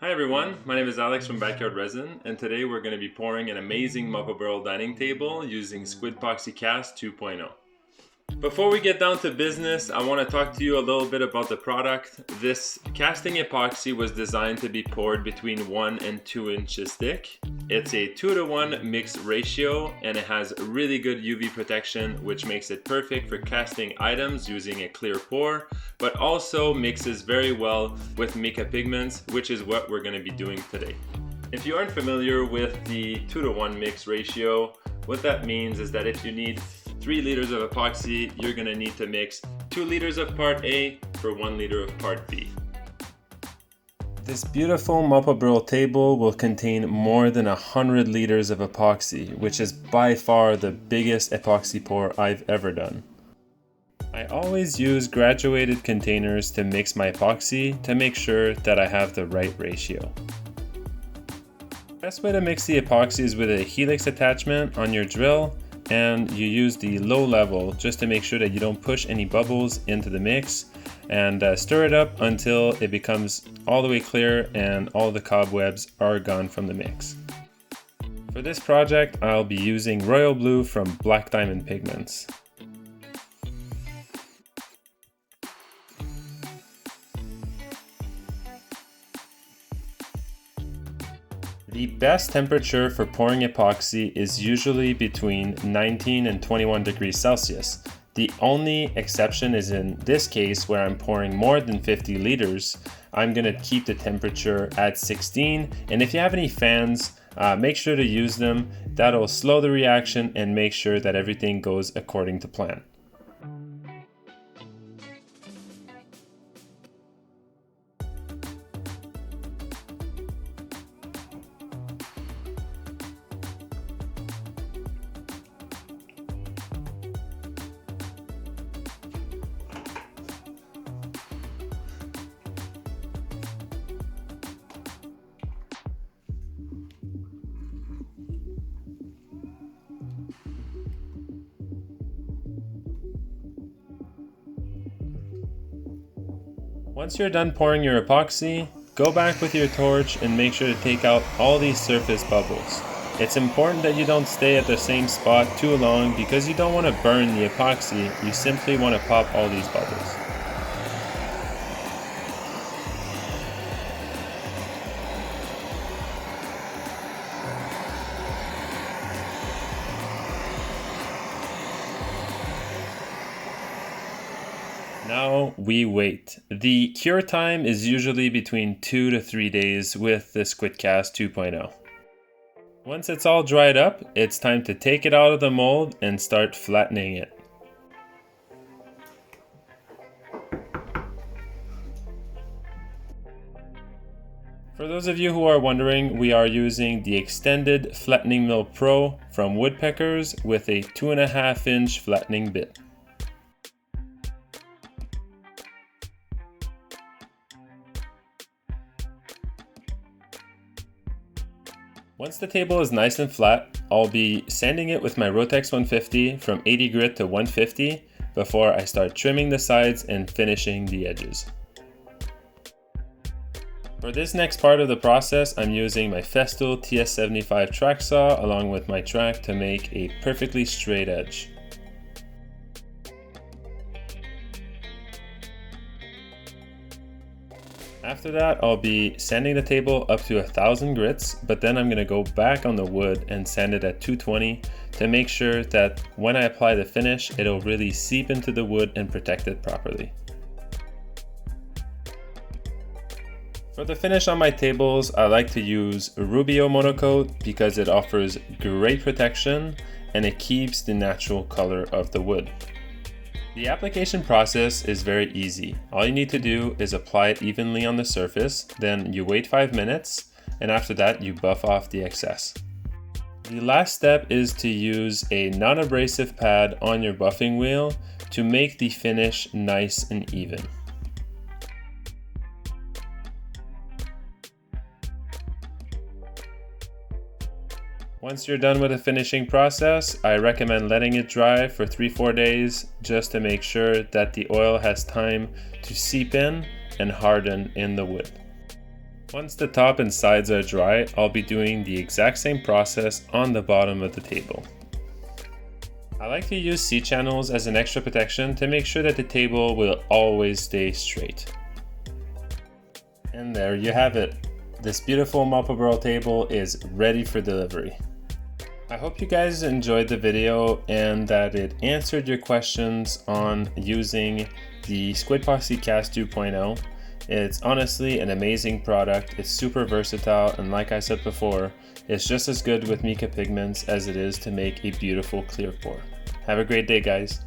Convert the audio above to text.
Hi everyone, my name is Alex from Backyard Resin, and today we're going to be pouring an amazing multi-barrel dining table using SquidPoxy Cast 2.0. Before we get down to business, I want to talk to you a little bit about the product. This casting epoxy was designed to be poured between 1 and 2 inches thick. It's a 2-to-1 mixed ratio and it has really good UV protection, which makes it perfect for casting items using a clear pour, but also mixes very well with mica pigments, which is what we're going to be doing today. If you aren't familiar with the 2-to-1 mix ratio, what that means is that if you need 3 liters of epoxy, you're going to need to mix 2 liters of part A for 1 liter of part B. This beautiful multi-barrel table will contain more than 100 liters of epoxy, which is by far the biggest epoxy pour I've ever done. I always use graduated containers to mix my epoxy to make sure that I have the right ratio. The best way to mix the epoxy is with a helix attachment on your drill, and you use the low level just to make sure that you don't push any bubbles into the mix, and stir it up until it becomes all the way clear and all the cobwebs are gone from the mix. For this project, I'll be using royal blue from Black Diamond Pigments. The best temperature for pouring epoxy is usually between 19 and 21 degrees Celsius. The only exception is in this case where I'm pouring more than 50 liters. I'm going to keep the temperature at 16, and if you have any fans, make sure to use them. That'll slow the reaction and make sure that everything goes according to plan. Once you're done pouring your epoxy, go back with your torch and make sure to take out all these surface bubbles. It's important that you don't stay at the same spot too long because you don't want to burn the epoxy, you simply want to pop all these bubbles. Now we wait. The cure time is usually between 2 to 3 days with the SquidCast 2.0. Once it's all dried up, it's time to take it out of the mold and start flattening it. For those of you who are wondering, we are using the extended Flattening Mill Pro from Woodpeckers with a 2.5 inch flattening bit. Once the table is nice and flat, I'll be sanding it with my Rotex 150 from 80 grit to 150 before I start trimming the sides and finishing the edges. For this next part of the process, I'm using my Festool TS75 track saw along with my track to make a perfectly straight edge. After that, I'll be sanding the table up to 1000 grits, but then I'm going to go back on the wood and sand it at 220 to make sure that when I apply the finish, it'll really seep into the wood and protect it properly. For the finish on my tables, I like to use Rubio Monocoat because it offers great protection and it keeps the natural color of the wood. The application process is very easy. All you need to do is apply it evenly on the surface, then you wait 5 minutes, and after that you buff off the excess. The last step is to use a non-abrasive pad on your buffing wheel to make the finish nice and even. Once you're done with the finishing process, I recommend letting it dry for 3-4 days just to make sure that the oil has time to seep in and harden in the wood. Once the top and sides are dry, I'll be doing the exact same process on the bottom of the table. I like to use C-channels as an extra protection to make sure that the table will always stay straight. And there you have it. This beautiful maple burl table is ready for delivery. I hope you guys enjoyed the video and that it answered your questions on using the SquidPoxy Cast 2.0. It's honestly an amazing product. It's super versatile, and like I said before, it's just as good with mica pigments as it is to make a beautiful clear pour. Have a great day, guys.